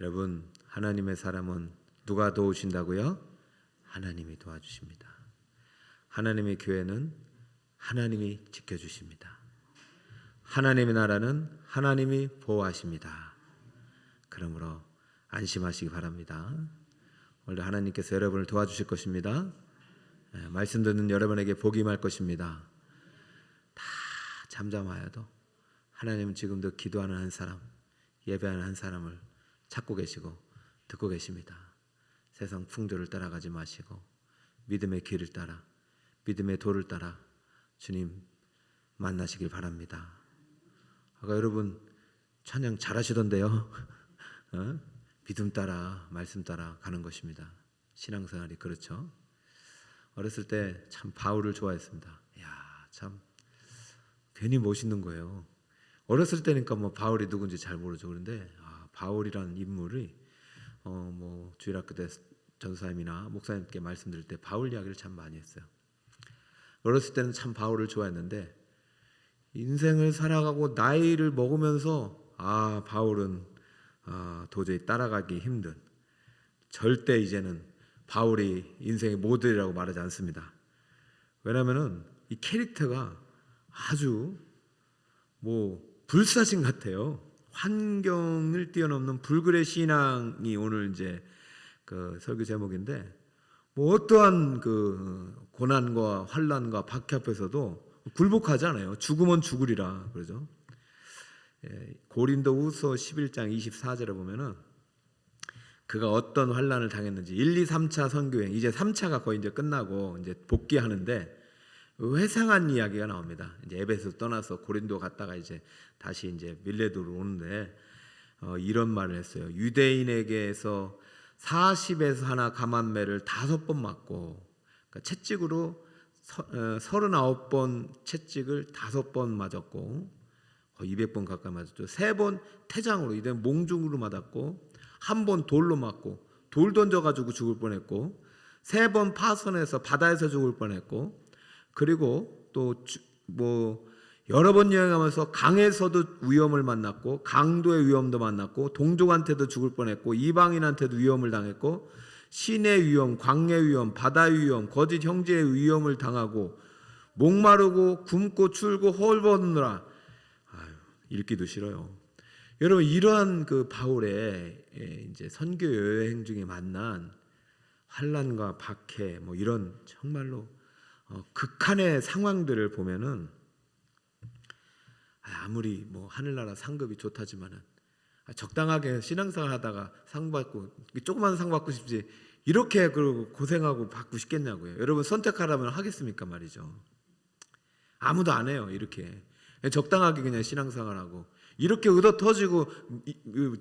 여러분, 하나님의 사람은 누가 도우신다고요? 하나님이 도와주십니다. 하나님의 교회는 하나님이 지켜주십니다. 하나님의 나라는 하나님이 보호하십니다. 그러므로 안심하시기 바랍니다. 오늘 하나님께서 여러분을 도와주실 것입니다. 말씀 듣는 여러분에게 복이 임할 것입니다. 다 잠잠하여도 하나님은 지금도 기도하는 한 사람, 예배하는 한 사람을 찾고 계시고 듣고 계십니다. 세상 풍조를 따라가지 마시고 믿음의 길을 따라, 믿음의 도를 따라 주님 만나시길 바랍니다. 아까 여러분 찬양 잘하시던데요. 믿음 따라 말씀 따라 가는 것입니다. 신앙생활이 그렇죠. 어렸을 때 참 바울을 좋아했습니다. 야, 참 괜히 멋있는 거예요. 어렸을 때니까 뭐 바울이 누군지 잘 모르죠. 그런데 바울이라는 인물이 뭐 주일학교 때 전사님이나 목사님께 말씀드릴 때 바울 이야기를 참 많이 했어요. 어렸을 때는 참 바울을 좋아했는데 인생을 살아가고 나이를 먹으면서 바울은 도저히 따라가기 힘든, 절대 이제는 바울이 인생의 모델이라고 말하지 않습니다. 왜냐하면은 이 캐릭터가 아주 뭐 불사신 같아요. 환경을 뛰어넘는 불굴의 신앙이 오늘 이제 그 설교 제목인데, 뭐 어떠한 그 고난과 환난과 박해 앞에서도 굴복하지 않아요. 죽으면 죽으리라 그러죠. 고린도후서 11장 24절에 보면은 그가 어떤 환난을 당했는지 1, 2, 3차 선교행, 이제 3차가 거의 이제 끝나고 이제 복귀하는데 회상한 이야기가 나옵니다. 이제 에베소 떠나서 고린도 갔다가 이제 다시 이제 밀레도로 오는데 이런 말을 했어요. 유대인에게서 40에서 하나 감한매를 5번 맞고, 그러니까 채찍으로 39번 채찍을 5번 맞았고, 거의 200번 가까이 맞았죠. 3번 태장으로, 이된 몽중으로 맞았고, 1번 돌로 맞고, 돌 던져가지고 죽을 뻔했고, 3번 파선해서 바다에서 죽을 뻔했고, 그리고 또 뭐 여러 번 여행하면서 강에서도 위험을 만났고, 강도의 위험도 만났고, 동족한테도 죽을 뻔했고, 이방인한테도 위험을 당했고, 신의 위험, 광야의 위험, 바다의 위험, 거짓 형제의 위험을 당하고, 목마르고 굶고 출고 헐벗느라. 읽기도 싫어요. 여러분, 이러한 그 바울의 이제 선교 여행 중에 만난 환난과 박해, 뭐 이런 정말로 극한의 상황들을 보면은 아무리 뭐 하늘나라 상급이 좋다지만은 적당하게 신앙생활 하다가 상 받고, 조그만 상 받고 싶지 이렇게 고생하고 받고 싶겠냐고요. 여러분, 선택하라면 하겠습니까 말이죠. 아무도 안 해요. 이렇게 적당하게 그냥 신앙생활하고 이렇게 의도 터지고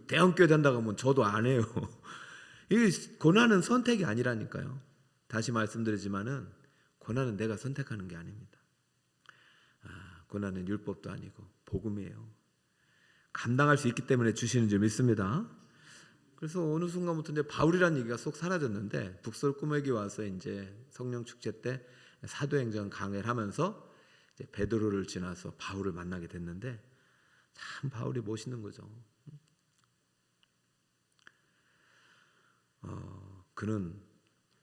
대형교회 된다고 하면 저도 안 해요. 이 고난은 선택이 아니라니까요. 다시 말씀드리지만은 고난은 내가 선택하는 게 아닙니다. 고난은 율법도 아니고 복음이에요. 감당할 수 있기 때문에 주시는 줄 믿습니다. 그래서 어느 순간부터 이제 바울이라는 얘기가 쏙 사라졌는데, 북설 꾸매기 와서 이제 성령 축제 때 사도행전 강해를 하면서 이제 베드로를 지나서 바울을 만나게 됐는데, 참 바울이 멋있는 거죠. 그는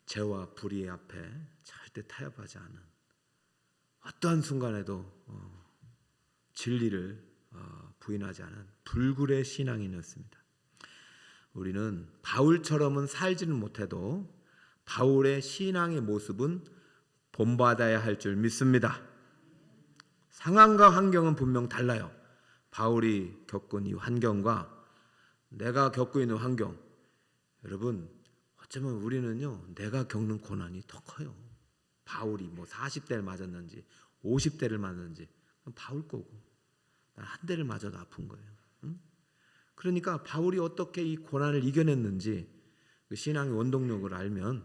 죄와 불의 앞에 절대 타협하지 않은, 어떠한 순간에도 진리를 부인하지 않은 불굴의 신앙인이었습니다. 우리는 바울처럼은 살지는 못해도 바울의 신앙의 모습은 본받아야 할 줄 믿습니다. 상황과 환경은 분명 달라요. 바울이 겪은 이 환경과 내가 겪고 있는 환경, 여러분 어쩌면 우리는요 내가 겪는 고난이 더 커요. 바울이 뭐 40대를 맞았는지 50대를 맞았는지 바울 거고, 난 한 대를 맞아도 아픈 거예요. 그러니까 바울이 어떻게 이 고난을 이겨냈는지 그 신앙의 원동력을 알면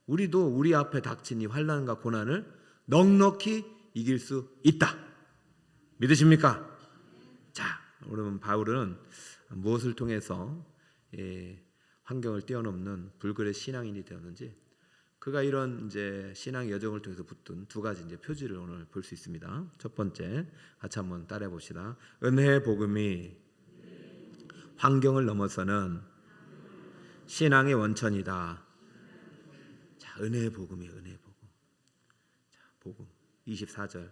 우리도 우리 앞에 닥친 이 환난과 고난을 넉넉히 이길 수 있다. 믿으십니까? 자, 그러면 바울은 무엇을 통해서 환경을 뛰어넘는 불굴의 신앙인이 되었는지, 그가 이런 이제 신앙 여정을 통해서 붙은 두 가지 이제 표지를 오늘 볼 수 있습니다. 첫 번째, 같이 한번 따라해 봅시다. 은혜의 복음이 환경을 넘어서는 신앙의 원천이다. 자, 은혜의 복음이에요. 은혜의 복음. 자, 복음 24절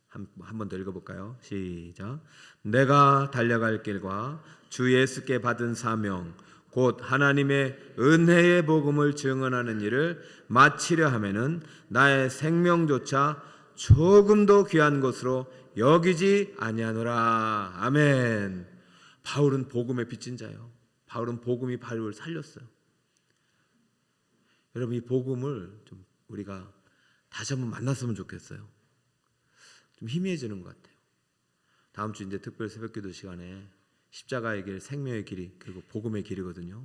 한 번 더 읽어볼까요? 시작. 내가 달려갈 길과 주 예수께 받은 사명 곧 하나님의 은혜의 복음을 증언하는 일을 마치려 하면은 나의 생명조차 조금도 귀한 것으로 여기지 아니하노라. 아멘. 바울은 복음에 빚진 자예요. 바울은 복음이 바울을 살렸어요. 여러분, 이 복음을 좀 우리가 다시 한번 만났으면 좋겠어요. 좀 희미해지는 것 같아요. 다음 주 이제 특별 새벽기도 시간에 십자가의 길, 생명의 길이 그리고 복음의 길이거든요.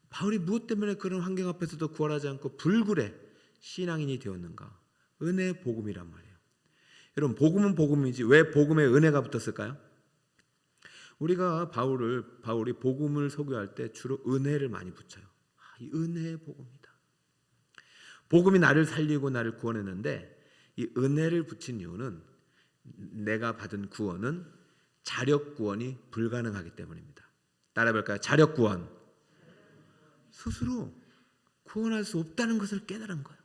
바울이 무엇 때문에 그런 환경 앞에서도 구원하지 않고 불굴의 신앙인이 되었는가? 은혜의 복음이란 말이에요. 여러분, 복음은 복음이지 왜 복음에 은혜가 붙었을까요? 우리가 바울이 복음을 소개할 때 주로 은혜를 많이 붙여요. 이 은혜의 복음이다. 복음이 나를 살리고 나를 구원했는데 이 은혜를 붙인 이유는 내가 받은 구원은 자력 구원이 불가능하기 때문입니다. 따라해볼까요? 자력 구원. 스스로 구원할 수 없다는 것을 깨달은 거예요.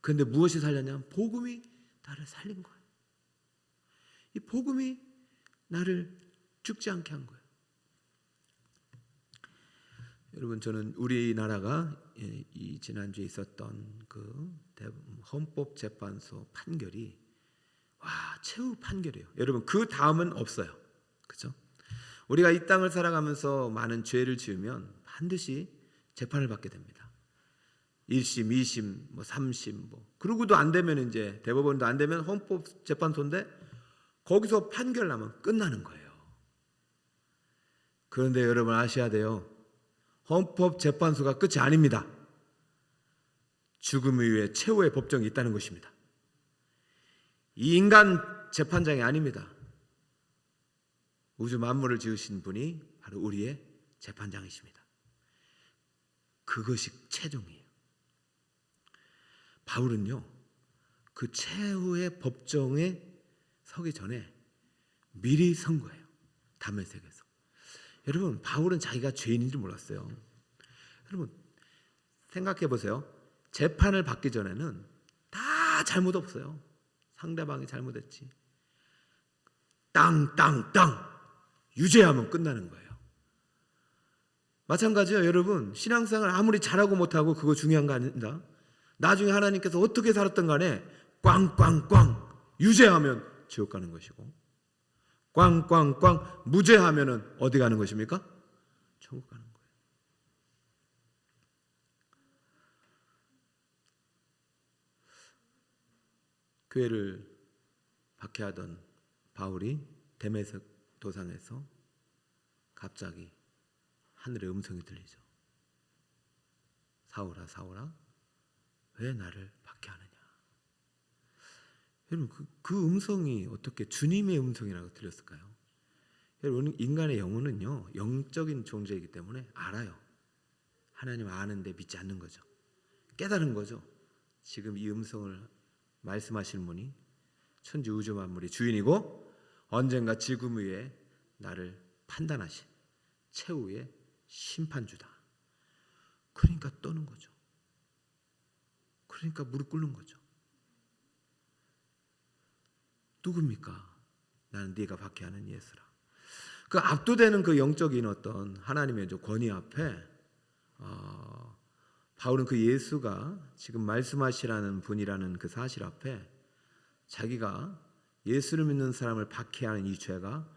그런데 무엇이 살렸냐면 복음이 나를 살린 거예요. 이 복음이 나를 죽지 않게 한 거예요. 여러분, 저는 우리나라가 이 지난주에 있었던 그 헌법재판소 판결이 최후 판결이에요. 여러분, 그 다음은 없어요. 그렇죠? 우리가 이 땅을 살아가면서 많은 죄를 지으면 반드시 재판을 받게 됩니다. 1심, 2심, 3심 그러고도 안 되면 이제 대법원도 안 되면 헌법재판소인데 거기서 판결 나면 끝나는 거예요. 그런데 여러분 아셔야 돼요. 헌법재판소가 끝이 아닙니다. 죽음 이후에 최후의 법정이 있다는 것입니다. 이 인간 재판장이 아닙니다. 우주 만물을 지으신 분이 바로 우리의 재판장이십니다. 그것이 최종이에요. 바울은요, 그 최후의 법정에 서기 전에 미리 선 거예요. 다메섹에서. 여러분, 바울은 자기가 죄인인 줄 몰랐어요. 여러분, 생각해 보세요. 재판을 받기 전에는 다 잘못 없어요. 상대방이 잘못했지. 땅 유죄하면 끝나는 거예요. 마찬가지예요. 여러분, 신앙생활 아무리 잘하고 못하고 그거 중요한 거 아닙니다. 나중에 하나님께서 어떻게 살았던 간에 꽝꽝꽝 유죄하면 지옥 가는 것이고 꽝꽝꽝 무죄하면 어디 가는 것입니까? 천국 가는 거예요. 교회를 박해하던 바울이 데메섹 도상에서 갑자기 하늘의 음성이 들리죠. 사울아, 사울아, 왜 나를 박해하느냐? 여러분, 그 음성이 어떻게 주님의 음성이라고 들렸을까요? 여러분, 인간의 영혼은요, 영적인 존재이기 때문에 알아요. 하나님 아는데 믿지 않는 거죠. 깨달은 거죠. 지금 이 음성을 말씀하시는 분이 천지 우주 만물의 주인이고 언젠가 지금 위에 나를 판단하신 최후의 심판주다. 그러니까 떠는 거죠. 그러니까 무릎 꿇는 거죠. 누굽니까? 나는 네가 박해하는 예수라. 그 압도되는 그 영적인 어떤 하나님의 권위 앞에 바울은 그 예수가 지금 말씀하시라는 분이라는 그 사실 앞에 자기가 예수를 믿는 사람을 박해하는 이 죄가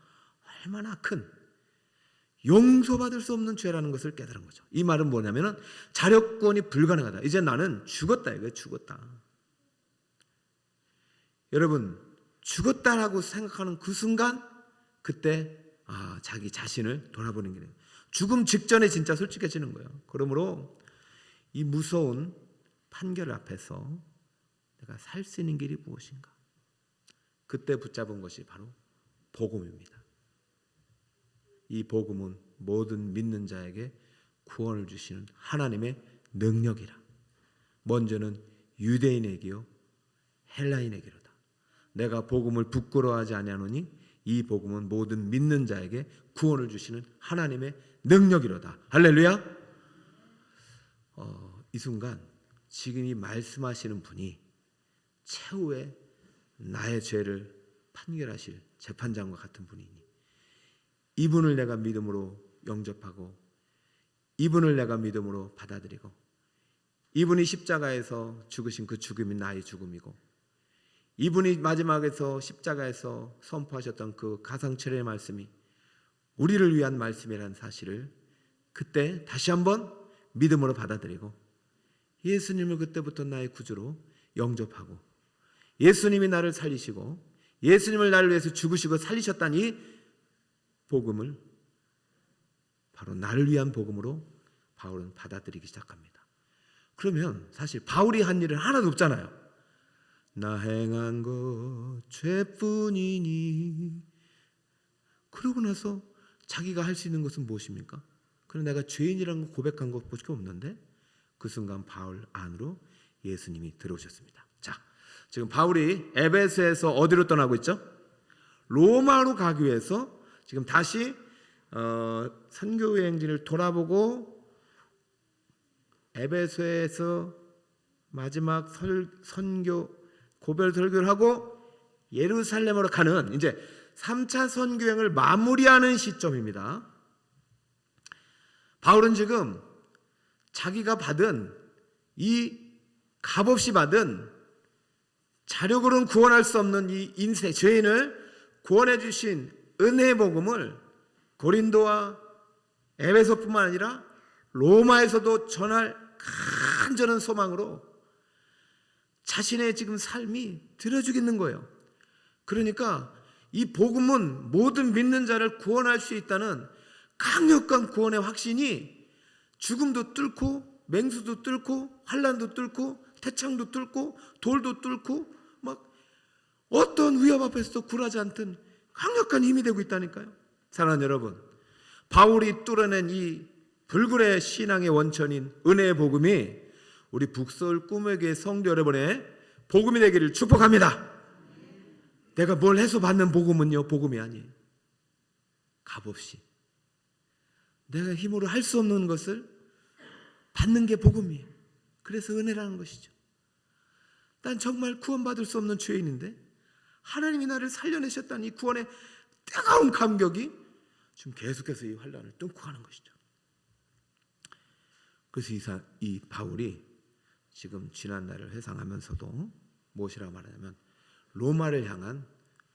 얼마나 큰 용서받을 수 없는 죄라는 것을 깨달은 거죠. 이 말은 뭐냐면은 자력권이 불가능하다. 이제 나는 죽었다. 이거 죽었다. 여러분, 죽었다라고 생각하는 그 순간 그때 자기 자신을 돌아보는 게 돼요. 죽음 직전에 진짜 솔직해지는 거예요. 그러므로 이 무서운 판결 앞에서 내가 살 수 있는 길이 무엇인가? 그때 붙잡은 것이 바로 복음입니다. 이 복음은 모든 믿는 자에게 구원을 주시는 하나님의 능력이라. 먼저는 유대인에게요 헬라인에게로다. 내가 복음을 부끄러워하지 아니하노니 이 복음은 모든 믿는 자에게 구원을 주시는 하나님의 능력이로다. 할렐루야. 이 순간 지금 이 말씀하시는 분이 최후의 나의 죄를 판결하실 재판장과 같은 분이니 이분을 내가 믿음으로 영접하고 이분을 내가 믿음으로 받아들이고 이분이 십자가에서 죽으신 그 죽음이 나의 죽음이고 이분이 마지막에서 십자가에서 선포하셨던 그 가상철의 말씀이 우리를 위한 말씀이라는 사실을 그때 다시 한번 믿음으로 받아들이고 예수님을 그때부터 나의 구주로 영접하고 예수님이 나를 살리시고 예수님을 나를 위해서 죽으시고 살리셨다는 이 복음을 바로 나를 위한 복음으로 바울은 받아들이기 시작합니다. 그러면 사실 바울이 한 일은 하나도 없잖아요. 나 행한 것 죄뿐이니. 그러고 나서 자기가 할 수 있는 것은 무엇입니까? 그럼 내가 죄인이라는 걸 고백한 것밖에 없는데 그 순간 바울 안으로 예수님이 들어오셨습니다. 자, 지금 바울이 에베소에서 어디로 떠나고 있죠? 로마로 가기 위해서 지금 다시 선교 여행지를 돌아보고 에베소에서 마지막 선교 고별 설교를 하고 예루살렘으로 가는 이제 3차 선교 여행을 마무리하는 시점입니다. 바울은 지금 자기가 받은 이 값없이 받은 자력으로는 구원할 수 없는 이 인생 죄인을 구원해 주신 은혜의 복음을 고린도와 에베소뿐만 아니라 로마에서도 전할 간절한 소망으로 자신의 지금 삶이 들어주겠는 거예요. 그러니까 이 복음은 모든 믿는 자를 구원할 수 있다는 강력한 구원의 확신이 죽음도 뚫고 맹수도 뚫고 환난도 뚫고 태창도 뚫고 돌도 뚫고 막 어떤 위협 앞에서도 굴하지 않던 강력한 힘이 되고 있다니까요. 사랑하는 여러분, 바울이 뚫어낸 이 불굴의 신앙의 원천인 은혜의 복음이 우리 북서울 꿈에게 성도 여러분의 복음이 되기를 축복합니다. 내가 뭘 해서 받는 복음은요, 복음이 아니에요. 값없이 내가 힘으로 할 수 없는 것을 받는 게 복음이에요. 그래서 은혜라는 것이죠. 난 정말 구원받을 수 없는 죄인인데 하나님이 나를 살려내셨다는 이 구원의 뜨거운 감격이 지금 계속해서 이 환난을 뚫고 가는 것이죠. 그래서 이 바울이 지금 지난 날을 회상하면서도 무엇이라고 말하냐면 로마를 향한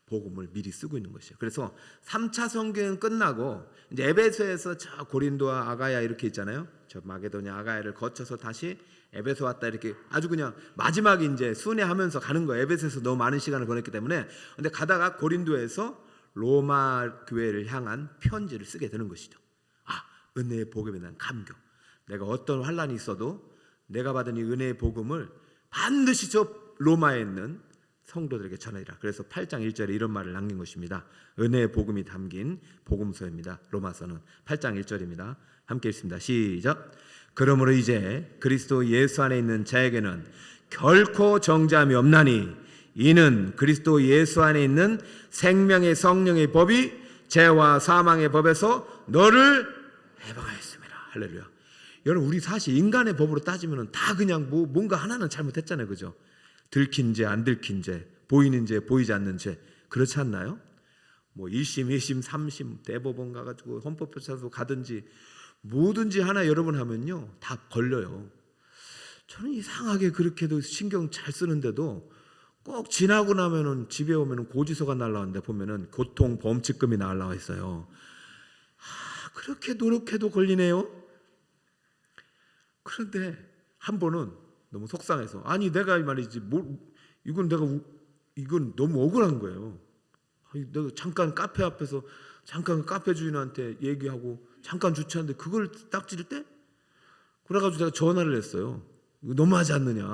복음을 미리 쓰고 있는 것이에요. 그래서 3차 선교는 끝나고 이제 에베소에서 저 고린도와 아가야 이렇게 있잖아요. 저 마게도냐 아가야를 거쳐서 다시 에베소 왔다 이렇게 아주 그냥 마지막에 이제 순회하면서 가는 거예요. 에베소에서 너무 많은 시간을 보냈기 때문에. 근데 가다가 고린도에서 로마 교회를 향한 편지를 쓰게 되는 것이죠. 아, 은혜의 복음에 대한 감격. 내가 어떤 환난이 있어도 내가 받은 이 은혜의 복음을 반드시 저 로마에 있는 성도들에게 전하리라. 그래서 8장 1절에 이런 말을 남긴 것입니다. 은혜의 복음이 담긴 복음서입니다. 로마서는 8장 1절입니다. 함께 읽습니다. 시작. 그러므로 이제 그리스도 예수 안에 있는 자에게는 결코 정죄함이 없나니 이는 그리스도 예수 안에 있는 생명의 성령의 법이 죄와 사망의 법에서 너를 해방하였습니다. 할렐루야. 여러분, 우리 사실 인간의 법으로 따지면 다 그냥 뭔가 하나는 잘못했잖아요. 그죠? 들킨 죄, 안 들킨 죄, 보이는 죄, 보이지 않는 죄. 그렇지 않나요? 1심, 2심, 3심, 대법원 가가지고 헌법재판소 가든지 뭐든지 하나 여러분 하면요 다 걸려요. 저는 이상하게 그렇게도 신경 잘 쓰는데도 꼭 지나고 나면은 집에 오면은 고지서가 날라오는데 보면은 고통 범칙금이 날라와 있어요. 그렇게 노력해도 걸리네요. 그런데 한 번은 너무 속상해서 아니 내가 말이지 이건 너무 억울한 거예요. 내가 잠깐 카페 앞에서 잠깐 카페 주인한테 얘기하고 잠깐 주차하는데 그걸 딱 찌를 때 그래가지고 내가 전화를 했어요. 이거 너무하지 않느냐?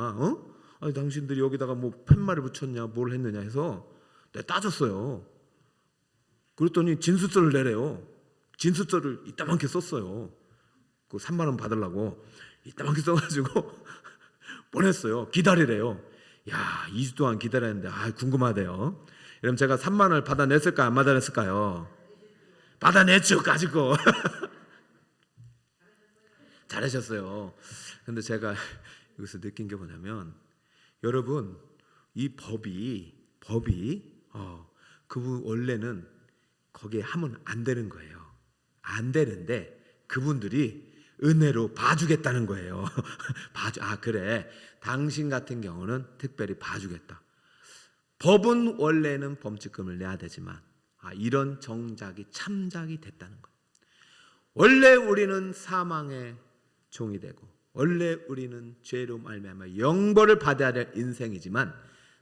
아니 당신들이 여기다가 팻말을 붙였냐 뭘 했느냐 해서 내가 따졌어요. 그랬더니 진술서를 내래요. 진술서를 이따만큼 썼어요. 그 3만 원 받으려고 이따만큼 써가지고 보냈어요. 기다리래요. 야, 2주 동안 기다렸는데 궁금하대요. 여러분 제가 3만 원을 받아냈을까요? 안 받아냈을까요? 받아냈죠. 가지고. 잘하셨어요. 근데 제가 여기서 느낀 게 뭐냐면 여러분 이 법이 그분 원래는 거기에 하면 안 되는 거예요. 안 되는데 그분들이 은혜로 봐주겠다는 거예요. 그래. 당신 같은 경우는 특별히 봐주겠다. 법은 원래는 범칙금을 내야 되지만 이런 정작이 참작이 됐다는 거예요. 원래 우리는 사망의 종이 되고 원래 우리는 죄로 말미암아 영벌을 받아야 될 인생이지만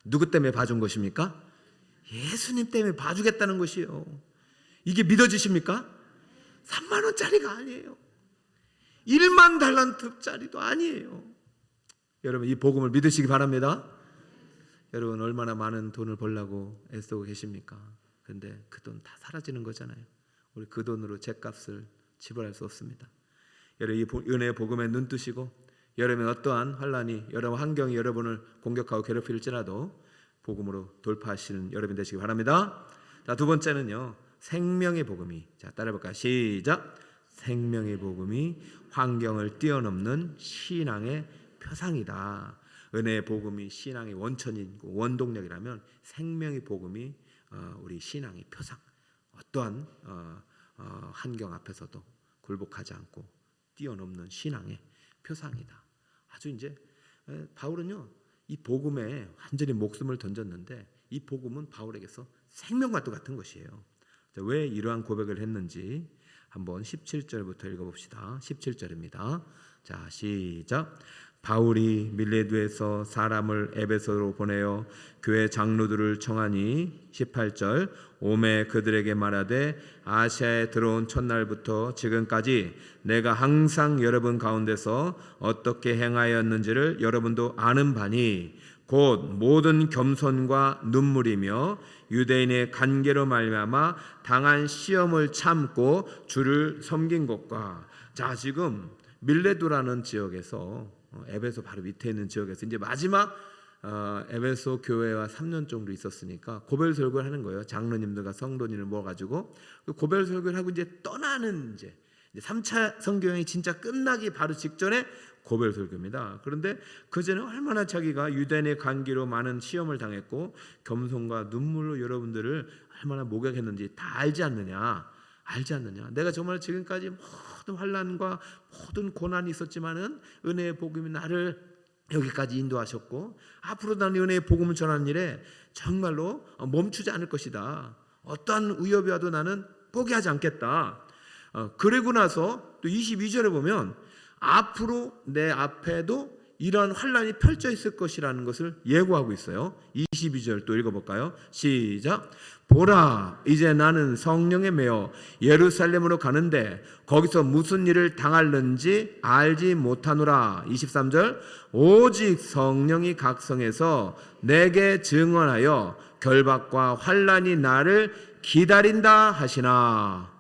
누구 때문에 봐준 것입니까? 예수님 때문에 봐주겠다는 것이에요. 이게 믿어지십니까? 3만 원짜리가 아니에요. 1만 달란트짜리도 아니에요. 여러분 이 복음을 믿으시기 바랍니다. 여러분 얼마나 많은 돈을 벌려고 애쓰고 계십니까? 근데 그 돈 다 사라지는 거잖아요. 우리 그 돈으로 죗값을 지불할 수 없습니다. 여러분 이 은혜의 복음에 눈 뜨시고 여러분 어떠한 환난이 여러분 환경이 여러분을 공격하고 괴롭힐지라도 복음으로 돌파하시는 여러분 되시기 바랍니다. 자, 두 번째는요. 생명의 복음이 따라해볼까요? 시작. 생명의 복음이 환경을 뛰어넘는 신앙의 표상이다. 은혜의 복음이 신앙의 원천이고 원동력이라면 생명의 복음이 우리 신앙의 표상. 어떠한 환경 앞에서도 굴복하지 않고 뛰어넘는 신앙의 표상이다. 아주 이제 바울은요 이 복음에 완전히 목숨을 던졌는데 이 복음은 바울에게서 생명과 똑같은 것이에요. 왜 이러한 고백을 했는지 한번 17절부터 읽어봅시다. 17절입니다. 자, 시작. 바울이 밀레도에서 사람을 에베소로 보내어 교회 장로들을 청하니 18절 오매 그들에게 말하되 아시아에 들어온 첫날부터 지금까지 내가 항상 여러분 가운데서 어떻게 행하였는지를 여러분도 아는 바니 곧 모든 겸손과 눈물이며 유대인의 간계로 말미암아 당한 시험을 참고 주를 섬긴 것과 자 지금 밀레도라는 지역에서 에베소 바로 밑에 있는 지역에서 이제 마지막 에베소 교회와 3년 정도 있었으니까 고별 설교를 하는 거예요. 장로님들과 성도님을 모아가지고 고별 설교를 하고 이제 떠나는 이제 3차 선교여행이 진짜 끝나기 바로 직전에 고별 설교입니다. 그런데 그전에 얼마나 자기가 유대인의 관계로 많은 시험을 당했고 겸손과 눈물로 여러분들을 얼마나 목욕했는지 다 알지 않느냐? 내가 정말 지금까지 모든 환난과 모든 고난이 있었지만은 은혜의 복음이 나를 여기까지 인도하셨고 앞으로 나는 은혜의 복음을 전하는 일에 정말로 멈추지 않을 것이다. 어떠한 위협이 와도 나는 포기하지 않겠다. 그리고 나서 또 22절에 보면 앞으로 내 앞에도 이러한 환난이 펼쳐 있을 것이라는 것을 예고하고 있어요. 22절 또 읽어볼까요? 시작. 보라 이제 나는 성령에 매여 예루살렘으로 가는데 거기서 무슨 일을 당할는지 알지 못하노라. 23절 오직 성령이 각성해서 내게 증언하여 결박과 환난이 나를 기다린다 하시나.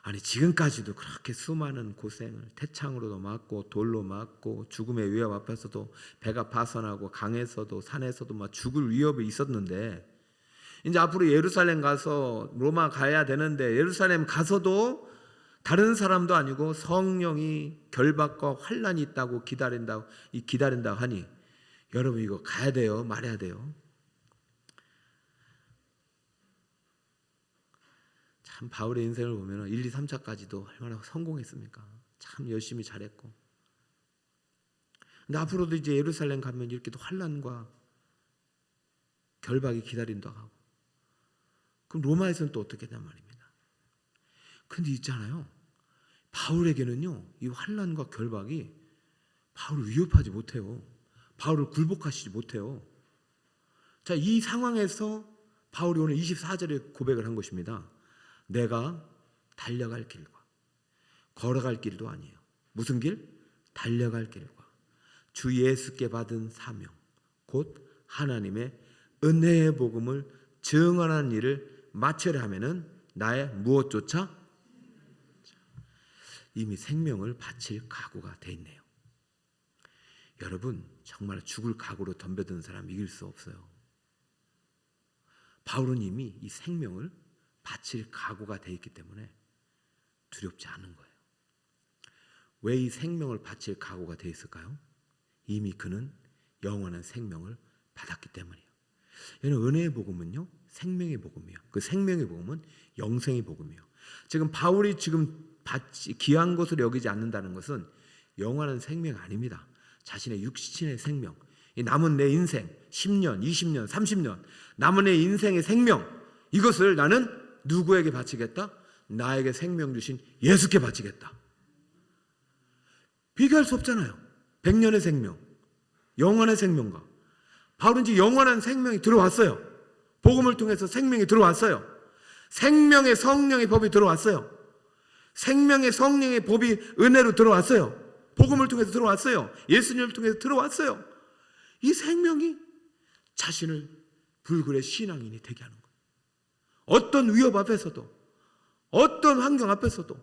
아니 지금까지도 그렇게 수많은 고생을 태창으로도 맞고 돌로 맞고 죽음의 위협 앞에서도 배가 파선하고 강에서도 산에서도 막 죽을 위협이 있었는데 이제 앞으로 예루살렘 가서 로마 가야 되는데 예루살렘 가서도 다른 사람도 아니고 성령이 결박과 환난이 있다고 기다린다고 하니 여러분 이거 가야 돼요? 말해야 돼요? 참 바울의 인생을 보면 1, 2, 3차까지도 얼마나 성공했습니까? 참 열심히 잘했고 근데 앞으로도 이제 예루살렘 가면 이렇게 또 환난과 결박이 기다린다고 하고 그럼 로마에서는 또 어떻게 했단 말입니다. 근데 있잖아요 바울에게는요 이 환난과 결박이 바울을 위협하지 못해요. 바울을 굴복하시지 못해요. 자, 이 상황에서 바울이 오늘 24절에 고백을 한 것입니다. 내가 달려갈 길과 걸어갈 길도 아니에요. 무슨 길? 달려갈 길과 주 예수께 받은 사명 곧 하나님의 은혜의 복음을 증언하는 일을 마쳐야 하면은 나의 무엇조차 이미 생명을 바칠 각오가 돼 있네요. 여러분 정말 죽을 각오로 덤벼드는 사람 이길 수 없어요. 바울은 이미 이 생명을 바칠 각오가 되어 있기 때문에 두렵지 않은 거예요. 왜 이 생명을 바칠 각오가 되어 있을까요? 이미 그는 영원한 생명을 받았기 때문이에요. 여러분, 은혜의 복음은요, 생명의 복음이에요. 그 생명의 복음은 영생의 복음이에요. 지금 바울이 지금 귀한 것으로 여기지 않는다는 것은 영원한 생명 아닙니다. 자신의 육신의 생명, 이 남은 내 인생 10년, 20년, 30년 남은 내 인생의 생명, 이것을 나는 누구에게 바치겠다? 나에게 생명 주신 예수께 바치겠다. 비교할 수 없잖아요. 100년의 생명, 영원의 생명과 바울은 이제 영원한 생명이 들어왔어요. 복음을 통해서 생명이 들어왔어요. 생명의 성령의 법이 들어왔어요. 생명의 성령의 법이 은혜로 들어왔어요. 복음을 통해서 들어왔어요. 예수님을 통해서 들어왔어요. 이 생명이 자신을 불굴의 신앙인이 되게 하는 거예요. 어떤 위협 앞에서도, 어떤 환경 앞에서도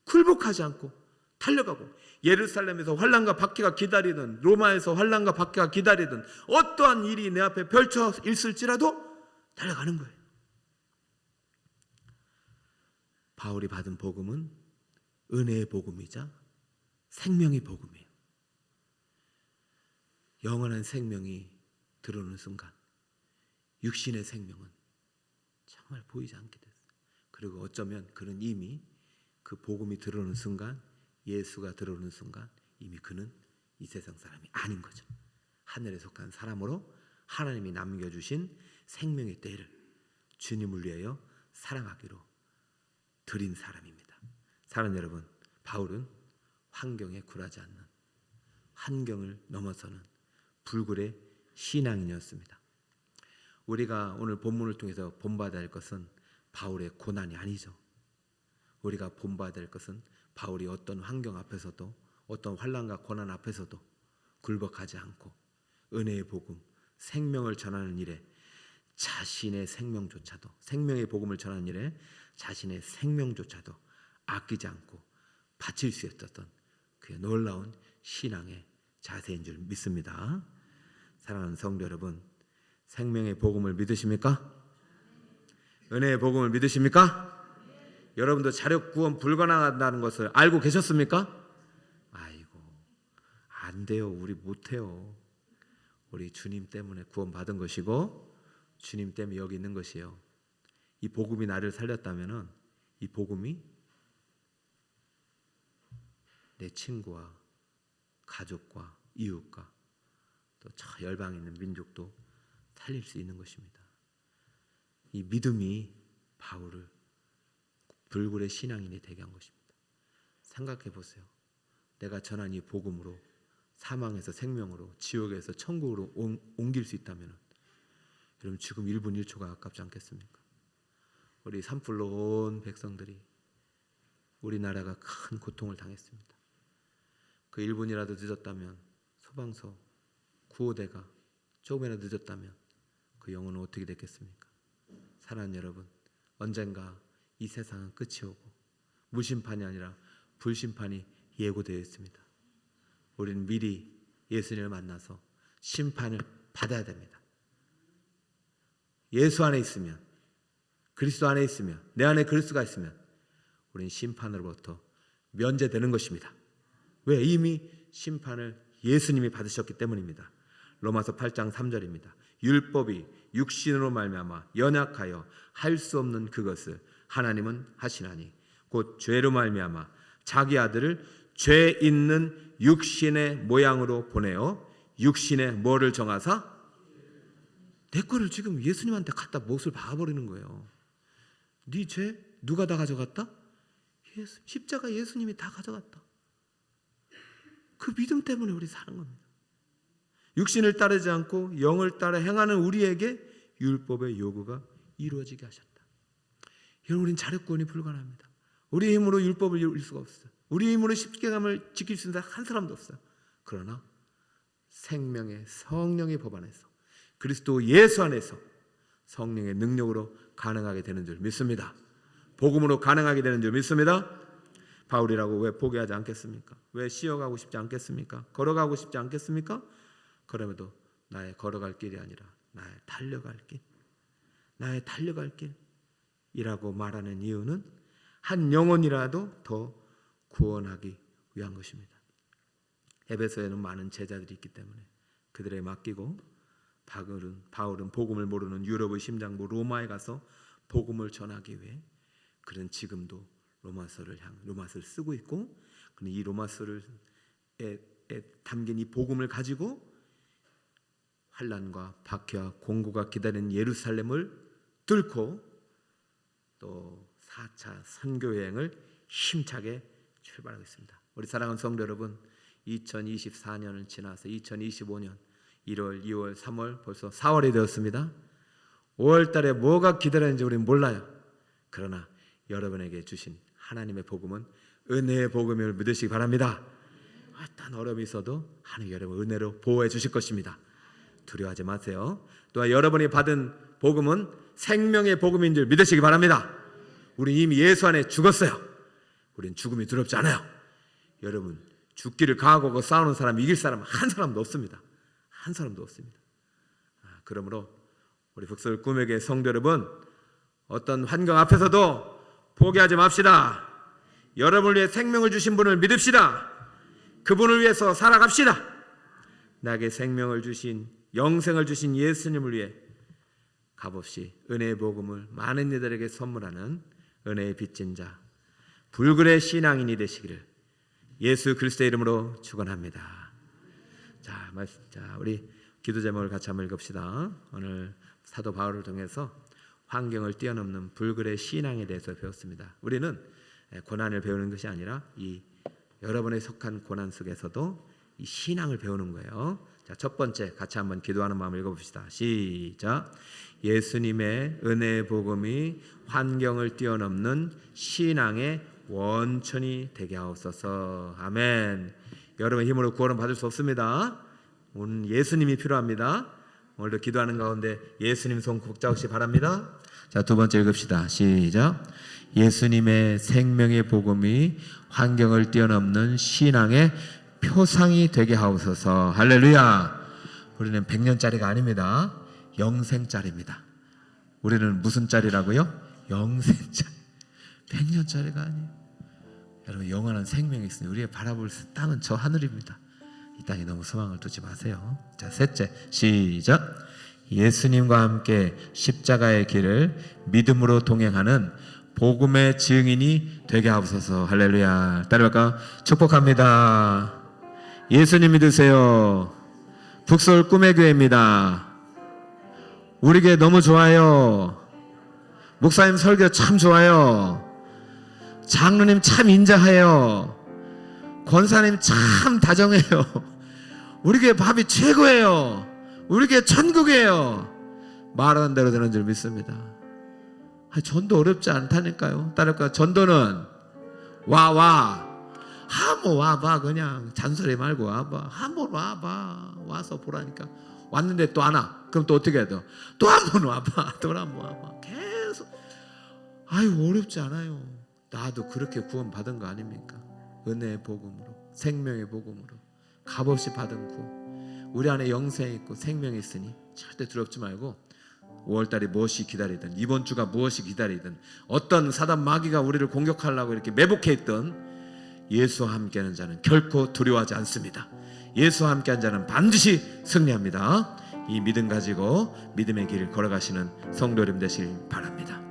굴복하지 않고 달려가고, 예루살렘에서 환난과 박해가 기다리든 로마에서 환난과 박해가 기다리든 어떠한 일이 내 앞에 펼쳐 있을지라도 달려가는 거예요. 바울이 받은 복음은 은혜의 복음이자 생명의 복음이에요. 영원한 생명이 들어오는 순간 육신의 생명은 정말 보이지 않게 됐어요. 그리고 어쩌면 그는 이미 그 복음이 들어오는 순간, 예수가 들어오는 순간 이미 그는 이 세상 사람이 아닌 거죠. 하늘에 속한 사람으로 하나님이 남겨주신 생명의 때를 주님을 위하여 사랑하기로 드린 사람입니다. 사랑하는 여러분, 바울은 환경에 굴하지 않는, 환경을 넘어서는 불굴의 신앙인이었습니다. 우리가 오늘 본문을 통해서 본받아야 할 것은 바울의 고난이 아니죠. 우리가 본받아야 할 것은 바울이 어떤 환경 앞에서도, 어떤 환난과 고난 앞에서도 굴복하지 않고 은혜의 복음, 생명을 전하는 일에 자신의 생명조차도, 생명의 복음을 전하는 일에 자신의 생명조차도 아끼지 않고 바칠 수 있었던 그의 놀라운 신앙의 자세인 줄 믿습니다. 사랑하는 성도 여러분, 생명의 복음을 믿으십니까? 은혜의 복음을 믿으십니까? 여러분도 자력 구원 불가능하다는 것을 알고 계셨습니까? 아이고, 안 돼요. 우리 못해요. 우리 주님 때문에 구원 받은 것이고 주님 때문에 여기 있는 것이에요. 이 복음이 나를 살렸다면은 이 복음이 내 친구와 가족과 이웃과 또 저 열방에 있는 민족도 살릴 수 있는 것입니다. 이 믿음이 바울을 불굴의 신앙인이 되게 한 것입니다. 생각해 보세요. 내가 전한 이 복음으로 사망에서 생명으로, 지옥에서 천국으로 옮길 수 있다면 여러분 지금 1분 1초가 아깝지 않겠습니까? 우리 산불로 온 백성들이, 우리나라가 큰 고통을 당했습니다. 그 1분이라도 늦었다면, 소방서, 구호대가 조금이라도 늦었다면 그 영혼은 어떻게 됐겠습니까? 사랑하는 여러분, 언젠가 이 세상은 끝이 오고 무심판이 아니라 불심판이 예고되어 있습니다. 우리는 미리 예수님을 만나서 심판을 받아야 됩니다. 예수 안에 있으면, 그리스도 안에 있으면, 내 안에 그리스도가 있으면 우리는 심판으로부터 면제되는 것입니다. 왜? 이미 심판을 예수님이 받으셨기 때문입니다. 로마서 8장 3절입니다. 율법이 육신으로 말미암아 연약하여 할 수 없는 그것을 하나님은 하시나니 곧 죄로 말미암아 자기 아들을 죄 있는 육신의 모양으로 보내어 육신의 뭐를 정하사? 내 거를 지금 예수님한테 갖다 못을 박아버리는 거예요. 네 죄 누가 다 가져갔다? 십자가 예수님이 다 가져갔다. 그 믿음 때문에 우리 사는 겁니다. 육신을 따르지 않고 영을 따라 행하는 우리에게 율법의 요구가 이루어지게 하셨다. 여러분, 우리는 자력구원이 불가능합니다. 우리의 힘으로 율법을 이룰 수가 없어요. 우리의 힘으로 십계명을 지킬 수 있는 사람 한 사람도 없어요. 그러나 생명의 성령의 법 안에서, 그리스도 예수 안에서 성령의 능력으로 가능하게 되는 줄 믿습니다. 복음으로 가능하게 되는 줄 믿습니다. 바울이라고 왜 포기하지 않겠습니까? 왜 쉬어가고 싶지 않겠습니까? 걸어가고 싶지 않겠습니까? 그럼에도 나의 걸어갈 길이 아니라 나의 달려갈 길, 나의 달려갈 길이라고 말하는 이유는 한 영혼이라도 더 구원하기 위한 것입니다. 에베소에는 많은 제자들이 있기 때문에 그들에게 맡기고 바울은 복음을 모르는 유럽의 심장부 로마에 가서 복음을 전하기 위해 그는 지금도 로마서를 쓰고 있고, 그는 이 로마서에 담긴 이 복음을 가지고 환난과 박해와 공고가 기다리는 예루살렘을 뚫고 또 4차 선교 여행을 힘차게 출발하고 있습니다. 우리 사랑하는 성도 여러분, 2024년을 지나서 2025년 1월, 2월, 3월 벌써 4월이 되었습니다. 5월 달에 뭐가 기다리는지 우리는 몰라요. 그러나 여러분에게 주신 하나님의 복음은 은혜의 복음을 믿으시기 바랍니다. 어떤 어려움이 있어도 하나님 여러분 은혜로 보호해 주실 것입니다. 두려워하지 마세요. 또한 여러분이 받은 복음은 생명의 복음인 줄 믿으시기 바랍니다. 우리 이미 예수 안에 죽었어요. 우리는 죽음이 두렵지 않아요. 여러분, 죽기를 각오하고 싸우는 사람, 이길 사람 한 사람도 없습니다. 한 사람도 없습니다. 그러므로 우리 북서울 꿈에게 성도 여러분, 어떤 환경 앞에서도 포기하지 맙시다. 여러분을 위해 생명을 주신 분을 믿읍시다. 그분을 위해서 살아갑시다. 나에게 생명을 주신, 영생을 주신 예수님을 위해 값없이 은혜의 복음을 많은 이들에게 선물하는 은혜의 빚진 자, 불굴의 신앙인이 되시기를 예수 그리스도의 이름으로 축원합니다. 자, 우리 기도 제목을 같이 한번 읽읍시다. 오늘 사도 바울을 통해서 환경을 뛰어넘는 불굴의 신앙에 대해서 배웠습니다. 우리는 고난을 배우는 것이 아니라 이 여러분의 속한 고난 속에서도 이 신앙을 배우는 거예요. 자, 첫 번째 같이 한번 기도하는 마음을 읽어봅시다. 시작. 예수님의 은혜의 복음이 환경을 뛰어넘는 신앙의 원천이 되게 하옵소서. 아멘. 여러분 힘으로 구원을 받을 수 없습니다. 오늘 예수님이 필요합니다. 오늘도 기도하는 가운데 예수님 손 꼭 잡으시기 바랍니다. 자, 두 번째 읽읍시다. 시작. 예수님의 생명의 복음이 환경을 뛰어넘는 신앙의 표상이 되게 하옵소서. 할렐루야. 우리는 100년짜리가 아닙니다. 영생짜리입니다. 우리는 무슨 짜리라고요? 영생짜리. 100년짜리가 아니에요. 여러분, 영원한 생명이 있으니 우리의 바라볼 땅은 저 하늘입니다. 이 땅에 너무 소망을 두지 마세요. 자, 셋째, 시작. 예수님과 함께 십자가의 길을 믿음으로 동행하는 복음의 증인이 되게 하옵소서. 할렐루야. 따라할까? 축복합니다. 예수님 믿으세요. 북서울 꿈의 교회입니다. 우리 교회 너무 좋아요. 목사님 설교 참 좋아요. 장로님 참 인자해요. 권사님 참 다정해요. 우리 교회 밥이 최고예요. 우리 교회 천국이에요. 말하는 대로 되는 줄 믿습니다. 전도 어렵지 않다니까요. 따를까? 전도는 와. 한번 와봐. 그냥 잔소리 말고 와봐. 한번 와봐. 와서 보라니까. 왔는데 또 안 와. 그럼 또 어떻게 해야 돼? 또 한 번 와봐. 또 한 번 와봐. 계속. 어렵지 않아요. 나도 그렇게 구원 받은 거 아닙니까? 은혜의 복음으로, 생명의 복음으로 값없이 받은 구원. 우리 안에 영생이 있고 생명이 있으니 절대 두렵지 말고 5월달에 무엇이 기다리든, 이번 주가 무엇이 기다리든, 어떤 사단 마귀가 우리를 공격하려고 이렇게 매복해 있던, 예수와 함께하는 자는 결코 두려워하지 않습니다. 예수와 함께한 자는 반드시 승리합니다. 이 믿음 가지고 믿음의 길을 걸어가시는 성도 여러분 되시길 바랍니다.